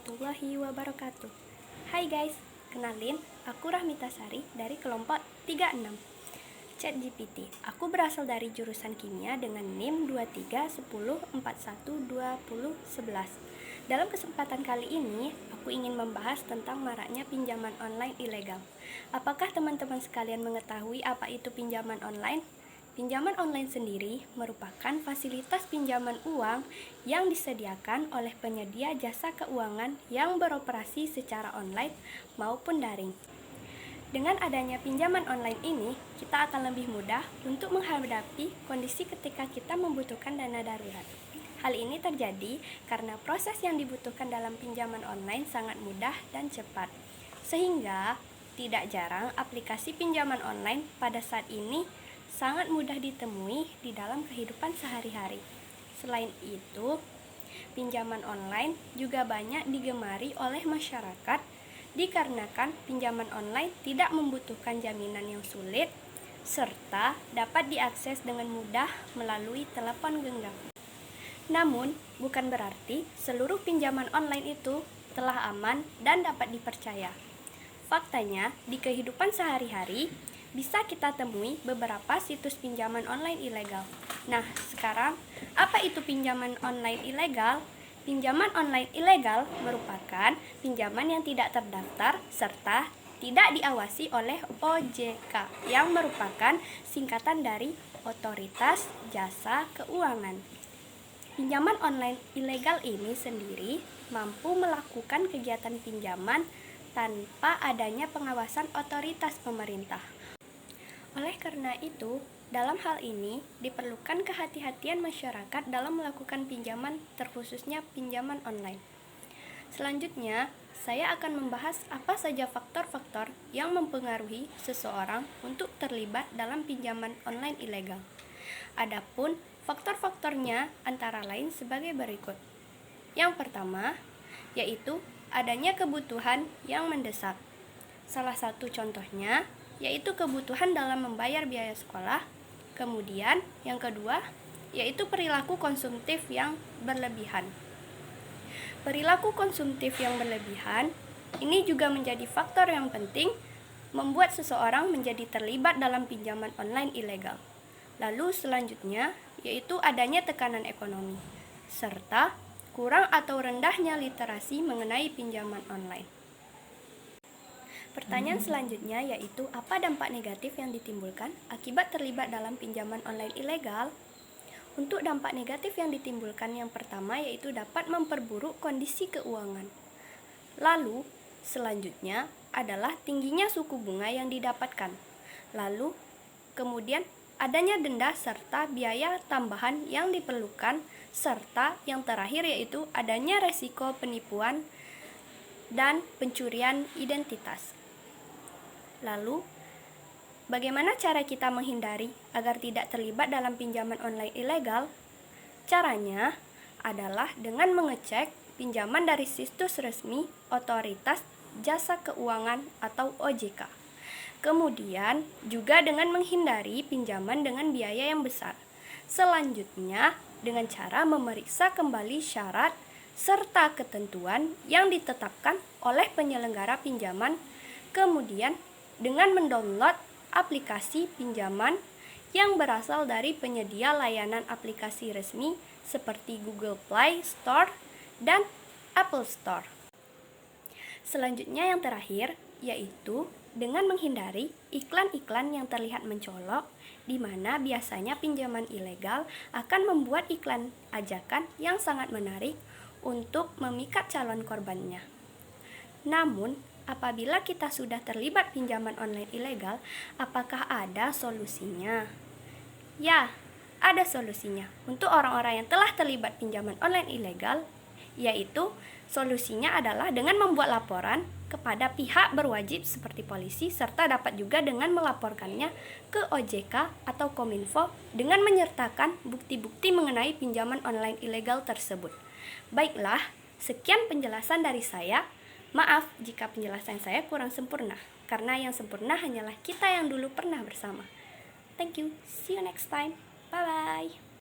warahmatullahi wabarakatuh. Hai guys, kenalin, aku Rahmita Sari dari kelompok 36 ChatGPT. Aku berasal dari jurusan kimia dengan NIM 2310412011. Dalam kesempatan kali ini, aku ingin membahas tentang maraknya pinjaman online ilegal. Apakah teman-teman sekalian mengetahui apa itu pinjaman online? Pinjaman online sendiri merupakan fasilitas pinjaman uang yang disediakan oleh penyedia jasa keuangan yang beroperasi secara online maupun daring. Dengan adanya pinjaman online ini, kita akan lebih mudah untuk menghadapi kondisi ketika kita membutuhkan dana darurat. Hal ini terjadi karena proses yang dibutuhkan dalam pinjaman online sangat mudah dan cepat. Sehingga tidak jarang aplikasi pinjaman online pada saat ini sangat mudah ditemui di dalam kehidupan sehari-hari. Selain itu, pinjaman online juga banyak digemari oleh masyarakat dikarenakan pinjaman online tidak membutuhkan jaminan yang sulit serta dapat diakses dengan mudah melalui telepon genggam. Namun, bukan berarti seluruh pinjaman online itu telah aman dan dapat dipercaya. Faktanya, di kehidupan sehari-hari, bisa kita temui beberapa situs pinjaman online ilegal. Nah, sekarang, apa itu pinjaman online ilegal? Pinjaman online ilegal merupakan pinjaman yang tidak terdaftar serta tidak diawasi oleh OJK, yang merupakan singkatan dari Otoritas Jasa Keuangan. Pinjaman online ilegal ini sendiri mampu melakukan kegiatan pinjaman tanpa adanya pengawasan otoritas pemerintah. Oleh karena itu, dalam hal ini diperlukan kehati-hatian masyarakat dalam melakukan pinjaman, terkhususnya pinjaman online. Selanjutnya, saya akan membahas apa saja faktor-faktor yang mempengaruhi seseorang untuk terlibat dalam pinjaman online ilegal. Adapun faktor-faktornya antara lain sebagai berikut. Yang pertama, yaitu adanya kebutuhan yang mendesak. Salah satu contohnya yaitu kebutuhan dalam membayar biaya sekolah. Kemudian, yang kedua, yaitu perilaku konsumtif yang berlebihan. Perilaku konsumtif yang berlebihan ini juga menjadi faktor yang penting membuat seseorang menjadi terlibat dalam pinjaman online ilegal. Lalu selanjutnya, yaitu adanya tekanan ekonomi, serta kurang atau rendahnya literasi mengenai pinjaman online. Pertanyaan selanjutnya yaitu apa dampak negatif yang ditimbulkan akibat terlibat dalam pinjaman online ilegal? Untuk dampak negatif yang ditimbulkan yang pertama yaitu dapat memperburuk kondisi keuangan. Lalu selanjutnya adalah tingginya suku bunga yang didapatkan. Lalu kemudian adanya denda serta biaya tambahan yang diperlukan, serta yang terakhir yaitu adanya resiko penipuan dan pencurian identitas. Lalu, bagaimana cara kita menghindari agar tidak terlibat dalam pinjaman online ilegal? Caranya adalah dengan mengecek pinjaman dari situs resmi Otoritas Jasa Keuangan atau OJK. Kemudian, juga dengan menghindari pinjaman dengan biaya yang besar. Selanjutnya, dengan cara memeriksa kembali syarat serta ketentuan yang ditetapkan oleh penyelenggara pinjaman. Kemudian, dengan mendownload aplikasi pinjaman yang berasal dari penyedia layanan aplikasi resmi seperti Google Play Store dan Apple Store. Selanjutnya yang terakhir yaitu dengan menghindari iklan-iklan yang terlihat mencolok, di mana biasanya pinjaman ilegal akan membuat iklan ajakan yang sangat menarik untuk memikat calon korbannya. Namun, apabila kita sudah terlibat pinjaman online ilegal, apakah ada solusinya? Ya, ada solusinya. Untuk orang-orang yang telah terlibat pinjaman online ilegal, yaitu solusinya adalah dengan membuat laporan kepada pihak berwajib seperti polisi, serta dapat juga dengan melaporkannya ke OJK atau Kominfo dengan menyertakan bukti-bukti mengenai pinjaman online ilegal tersebut. Baiklah, sekian penjelasan dari saya. Maaf jika penjelasan saya kurang sempurna, karena yang sempurna hanyalah kita yang dulu pernah bersama. Thank you, see you next time, bye-bye.